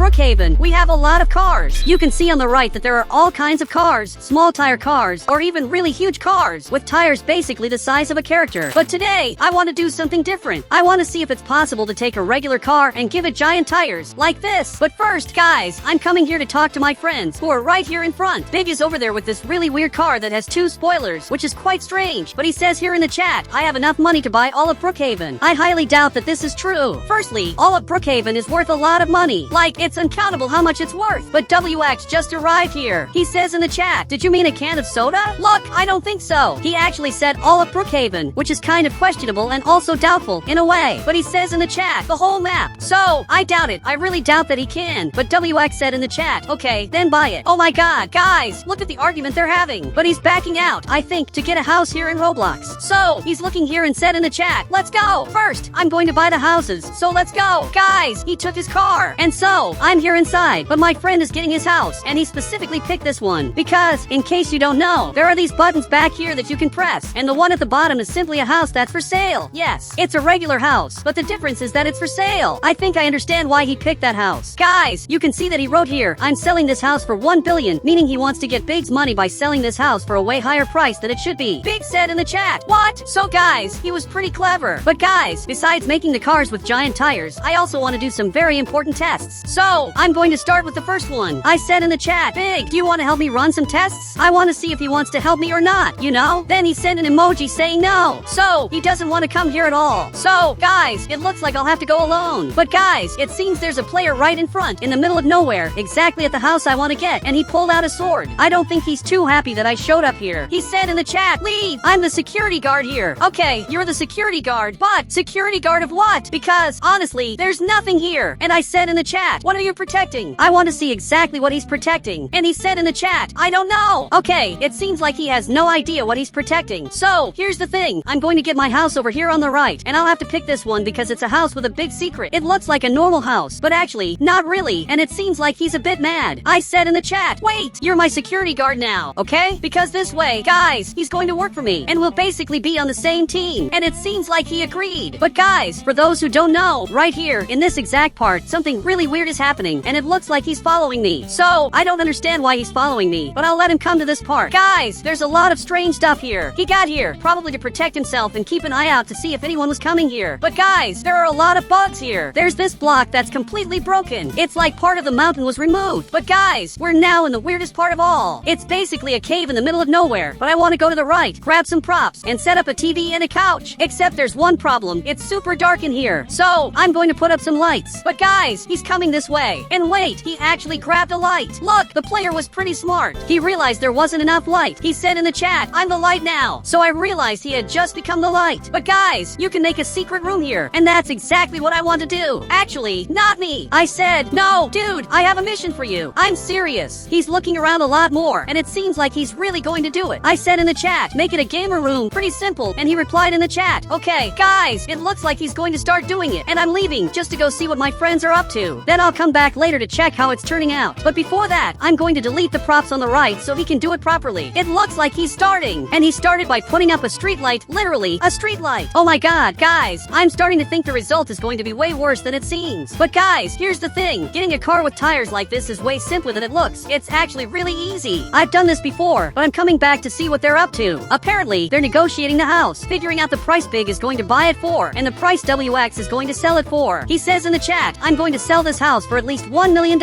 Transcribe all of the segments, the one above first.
Brookhaven, we have a lot of cars. You can see on the right that there are all kinds of cars, small tire cars, or even really huge cars, with tires basically the size of a character. But today, I want to do something different. I want to see if it's possible to take a regular car and give it giant tires, like this. But first, guys, I'm coming here to talk to my friends, who are right here in front. Big is over there with this really weird car that has 2 spoilers, which is quite strange. But he says here in the chat, I have enough money to buy all of Brookhaven. I highly doubt that this is true. Firstly, all of Brookhaven is worth a lot of money. Like, it's uncountable how much it's worth. But WX just arrived here. He says in the chat, did you mean a can of soda? Look, I don't think so. He actually said all of Brookhaven, which is kind of questionable and also doubtful in a way. But he says in the chat, the whole map. So, I doubt it. I really doubt that he can. But WX said in the chat, okay, then buy it. Oh my god, guys, look at the argument they're having. But he's backing out, I think, to get a house here in Roblox. So, he's looking here and said in the chat, let's go. First, I'm going to buy the houses. So let's go. Guys, he took his car. And so, I'm here inside. But my friend is getting his house. And he specifically picked this one. Because, in case you don't know, there are these buttons back here that you can press. And the one at the bottom is simply a house that's for sale. Yes, it's a regular house. But the difference is that it's for sale. I think I understand why he picked that house. Guys, you can see that he wrote here, I'm selling this house for 1 billion, meaning he wants to get Big's money by selling this house for a way higher price than it should be. Big said in the chat, what? So guys, he was pretty clever. But guys, besides making the cars with giant tires, I also want to do some very important tests. So, I'm going to start with the first one. I said in the chat, Big, do you want to help me run some tests? I want to see if he wants to help me or not, you know? Then he sent an emoji saying no. So, he doesn't want to come here at all. So, guys, it looks like I'll have to go alone. But guys, it seems there's a player right in front, in the middle of nowhere, exactly at the house I want to get, and he pulled out a sword. I don't think he's too happy that I showed up here. He said in the chat, leave! I'm the security guard here. Okay, you're the security guard, but security guard of what? Because, honestly, there's nothing here. And I said in the chat, what are you protecting? I want to see exactly what he's protecting. And he said in the chat, I don't know. Okay, it seems like he has no idea what he's protecting. So, here's the thing. I'm going to get my house over here on the right, and I'll have to pick this one because it's a house with a big secret. It looks like a normal house, but actually, not really, and it seems like he's a bit mad. I said in the chat, wait, you're my security guard now, okay? Because this way, guys, he's going to work for me, and we'll basically be on the same team. And it seems like he agreed. But guys, for those who don't know, right here, in this exact part, something really weird is happening, and it looks like he's following me. So, I don't understand why he's following me, but I'll let him come to this part. Guys, there's a lot of strange stuff here. He got here, probably to protect himself and keep an eye out to see if anyone was coming here. But guys, there are a lot of bugs here. There's this block that's completely broken. It's like part of the mountain was removed. But guys, we're now in the weirdest part of all. It's basically a cave in the middle of nowhere, but I want to go to the right, grab some props, and set up a TV and a couch. Except there's one problem. It's super dark in here. So, I'm going to put up some lights. But guys, he's coming this way. And wait, he actually grabbed a light. Look, the player was pretty smart. He realized there wasn't enough light. He said in the chat, I'm the light now. So I realized he had just become the light. But guys, you can make a secret room here. And that's exactly what I want to do. Actually, not me. I said, no, dude, I have a mission for you. I'm serious. He's looking around a lot more, and it seems like he's really going to do it. I said in the chat, make it a gamer room. Pretty simple. And he replied in the chat, okay, guys, it looks like he's going to start doing it. And I'm leaving just to go see what my friends are up to. Then I'll come back later to check how it's turning out. But before that, I'm going to delete the props on the right so he can do it properly. It looks like he's starting. And he started by putting up a street light, literally, a street light. Oh my god, guys, I'm starting to think the result is going to be way worse than it seems. But guys, here's the thing. Getting a car with tires like this is way simpler than it looks. It's actually really easy. I've done this before, but I'm coming back to see what they're up to. Apparently, they're negotiating the house, figuring out the price Big is going to buy it for, and the price WX is going to sell it for. He says in the chat, I'm going to sell this house for at least $1 million.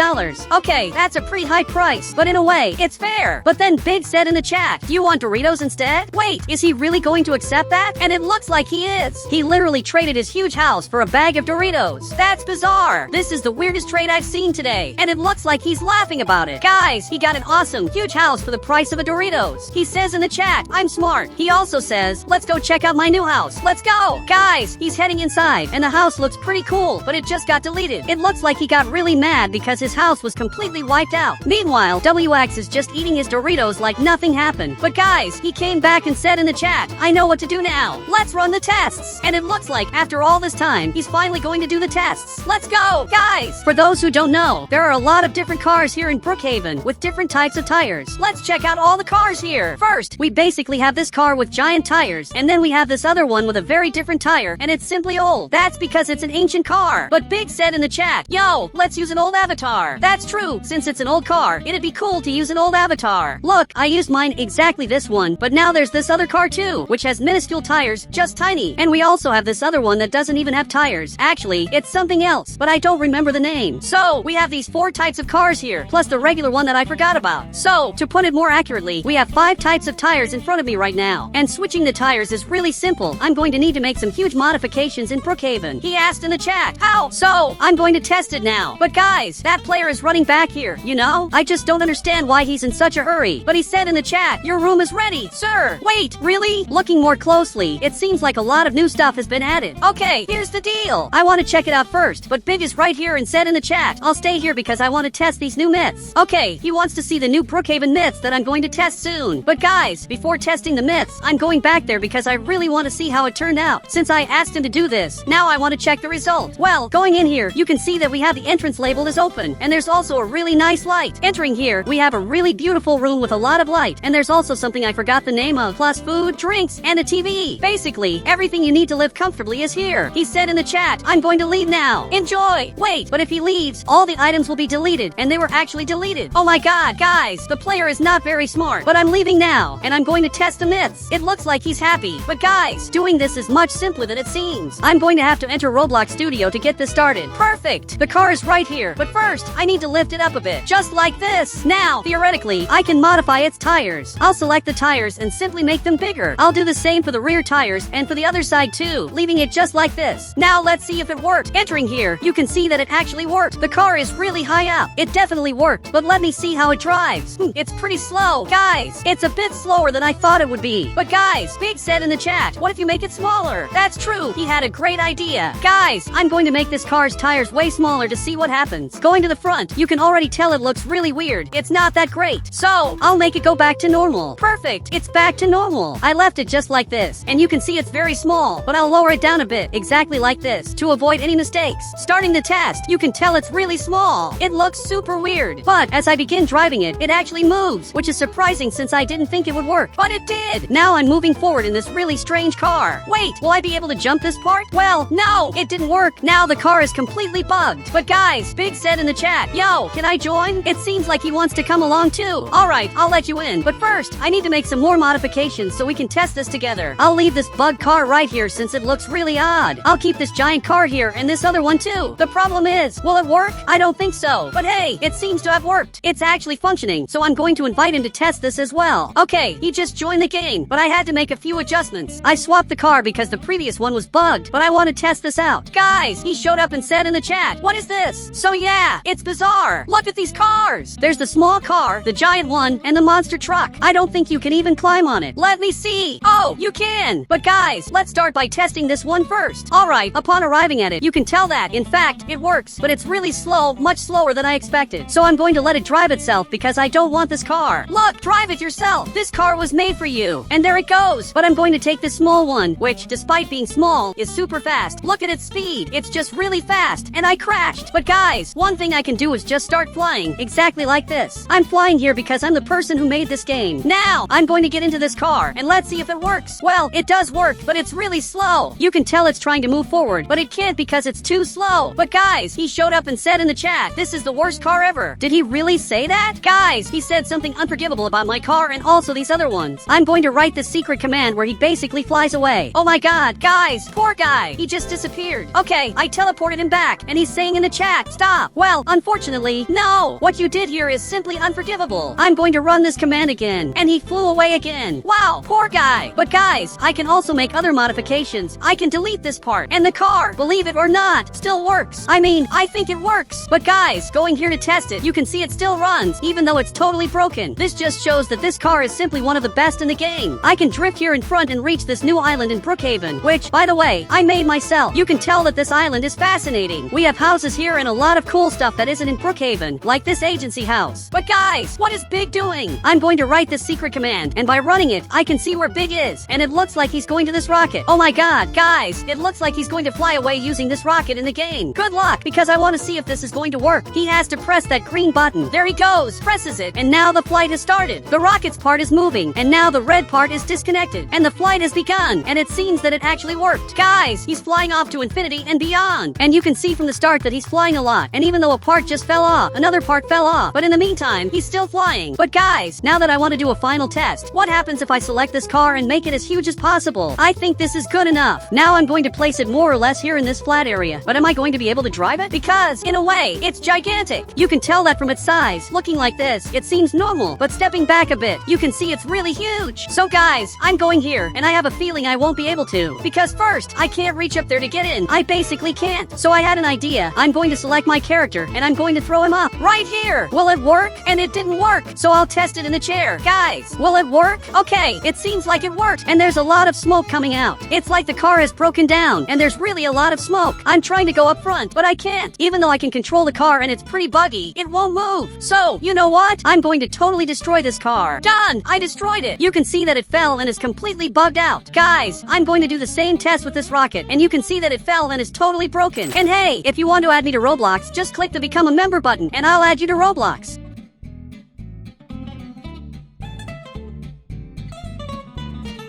Okay, that's a pretty high price, but in a way, it's fair. But then Big said in the chat, do you want Doritos instead? Wait, is he really going to accept that? And it looks like he is. He literally traded his huge house for a bag of Doritos. That's bizarre. This is the weirdest trade I've seen today, and it looks like he's laughing about it. Guys, he got an awesome, huge house for the price of a Doritos. He says in the chat, I'm smart. He also says, let's go check out my new house. Let's go. Guys, he's heading inside, and the house looks pretty cool, but it just got deleted. It looks like he got really mad because his house was completely wiped out. Meanwhile, WX is just eating his Doritos like nothing happened. But guys, he came back and said in the chat, I know what to do now. Let's run the tests. And it looks like after all this time, he's finally going to do the tests. Let's go, guys. For those who don't know, there are a lot of different cars here in Brookhaven with different types of tires. Let's check out all the cars here. First, we basically have this car with giant tires, and then we have this other one with a very different tire, and it's simply old. That's because it's an ancient car. But Big said in the chat, yo, let's use an old avatar. That's true, since it's an old car, it'd be cool to use an old avatar. Look, I used mine exactly this one, but now there's this other car too, which has minuscule tires, just tiny. And we also have this other one that doesn't even have tires. Actually, it's something else, but I don't remember the name. So, we have these 4 types of cars here, plus the regular one that I forgot about. So, to put it more accurately, we have 5 types of tires in front of me right now. And switching the tires is really simple. I'm going to need to make some huge modifications in Brookhaven. He asked in the chat, how? So, I'm going to test it now. But guys, that player is running back here, you know? I just don't understand why he's in such a hurry. But he said in the chat, your room is ready, sir. Wait, really? Looking more closely, it seems like a lot of new stuff has been added. Okay, here's the deal. I want to check it out first, but Big is right here and said in the chat, I'll stay here because I want to test these new myths. Okay, he wants to see the new Brookhaven myths that I'm going to test soon. But guys, before testing the myths, I'm going back there because I really want to see how it turned out. Since I asked him to do this, now I want to check the result. Well, going in here, you can see that we have the entrance label is open, and there's also a really nice light. Entering here, we have a really beautiful room with a lot of light, and there's also something I forgot the name of, plus food, drinks, and a TV. Basically, everything you need to live comfortably is here. He said in the chat, I'm going to leave now. Enjoy! Wait, but if he leaves, all the items will be deleted, and they were actually deleted. Oh my god, guys, the player is not very smart, but I'm leaving now, and I'm going to test the myths. It looks like he's happy, but guys, doing this is much simpler than it seems. I'm going to have to enter Roblox Studio to get this started. Perfect! The car is right here, but first, I need to lift it up a bit, just like this. Now, theoretically, I can modify its tires. I'll select the tires and simply make them bigger. I'll do the same for the rear tires and for the other side too, leaving it just like this. Now let's see if it worked. Entering here, you can see that it actually worked. The car is really high up. It definitely worked, but let me see how it drives. It's pretty slow. Guys, it's a bit slower than I thought it would be. But guys, Big said in the chat, what if you make it smaller? That's true. He had a great idea. Guys, I'm going to make this car's tires way smaller to see what happens. Going to the front, you can already tell it looks really weird. It's not that great. So, I'll make it go back to normal. Perfect. It's back to normal. I left it just like this, and you can see it's very small, but I'll lower it down a bit, exactly like this, to avoid any mistakes. Starting the test, you can tell it's really small. It looks super weird, but as I begin driving it, it actually moves, which is surprising since I didn't think it would work, but it did. Now I'm moving forward in this really strange car. Wait, will I be able to jump this part? Well, no, it didn't work. Now the car is completely bugged. But guys, Big said in the chat, yo, can I join? It seems like he wants to come along too. Alright, I'll let you in, but first, I need to make some more modifications so we can test this together. I'll leave this bug car right here since it looks really odd. I'll keep this giant car here and this other one too. The problem is, will it work? I don't think so. But hey, it seems to have worked. It's actually functioning, so I'm going to invite him to test this as well. Okay, he just joined the game, but I had to make a few adjustments. I swapped the car because the previous one was bugged, but I want to test this out. Guys, he showed up and said in the chat, what is this? So yeah, it's bizarre. Look at these cars. There's the small car, the giant one, and the monster truck. I don't think you can even climb on it. Let me see. Oh, you can. But guys, let's start by testing this one first. Alright, upon arriving at it, you can tell that, in fact, it works, but it's really slow, much slower than I expected. So I'm going to let it drive itself because I don't want this car. Look, drive it yourself. This car was made for you. And there it goes. But I'm going to take this small one, which, despite being small, is super fast. Look at its speed. It's just really fast. And I crashed. But guys, one thing I can do is just start flying, exactly like this. I'm flying here because I'm the person who made this game. Now, I'm going to get into this car, and let's see if it works. Well, it does work, but it's really slow. You can tell it's trying to move forward, but it can't because it's too slow. But guys, he showed up and said in the chat, this is the worst car ever. Did he really say that? Guys, he said something unforgivable about my car and also these other ones. I'm going to write this secret command where he basically flies away. Oh my god, guys, poor guy. He just disappeared. Okay, I teleported him back, and he's saying in the chat, stop. Well, unfortunately, no. What you did here is simply unforgivable. I'm going to run this command again, and he flew away again. Wow, poor guy. But guys, I can also make other modifications. I can delete this part, and the car, believe it or not, still works. I mean, I think it works. But guys, going here to test it, you can see it still runs, even though it's totally broken. This just shows that this car is simply one of the best in the game. I can drift here in front and reach this new island in Brookhaven, which, by the way, I made myself. You can tell that this island is fascinating. We have houses here and a lot of cool stuff that isn't in Brookhaven, like this agency house. But guys, what is Big doing? I'm going to write this secret command, and by running it, I can see where Big is, and it looks like he's going to this rocket. Oh my god, guys, it looks like he's going to fly away using this rocket in the game. Good luck, because I want to see if this is going to work. He has to press that green button. There he goes, presses it, and now the flight has started. The rocket's part is moving, and now the red part is disconnected, and the flight has begun, and it seems that it actually worked. Guys, he's flying off to infinity and beyond, and you can see from the start that he's flying flying a lot, and even though a part just fell off, another part fell off, but in the meantime, he's still flying. But guys, now that I want to do a final test, what happens if I select this car and make it as huge as possible? I think this is good enough. Now I'm going to place it more or less here in this flat area, but am I going to be able to drive it? Because, in a way, it's gigantic. You can tell that from its size. Looking like this, it seems normal, but stepping back a bit, you can see it's really huge. So guys, I'm going here, and I have a feeling I won't be able to. Because first, I can't reach up there to get in. I basically can't. So I had an idea. I'm going to select my character, and I'm going to throw him up. Right here! Will it work? And it didn't work. So I'll test it in the chair. Guys, will it work? Okay, it seems like it worked, and there's a lot of smoke coming out. It's like the car has broken down, and there's really a lot of smoke. I'm trying to go up front, but I can't. Even though I can control the car and it's pretty buggy, it won't move. So, you know what? I'm going to totally destroy this car. Done! I destroyed it. You can see that it fell and is completely bugged out. Guys, I'm going to do the same test with this rocket, and you can see that it fell and is totally broken. And hey, if you want to add me to Roblox, just click the become a member button, and I'll add you to Roblox.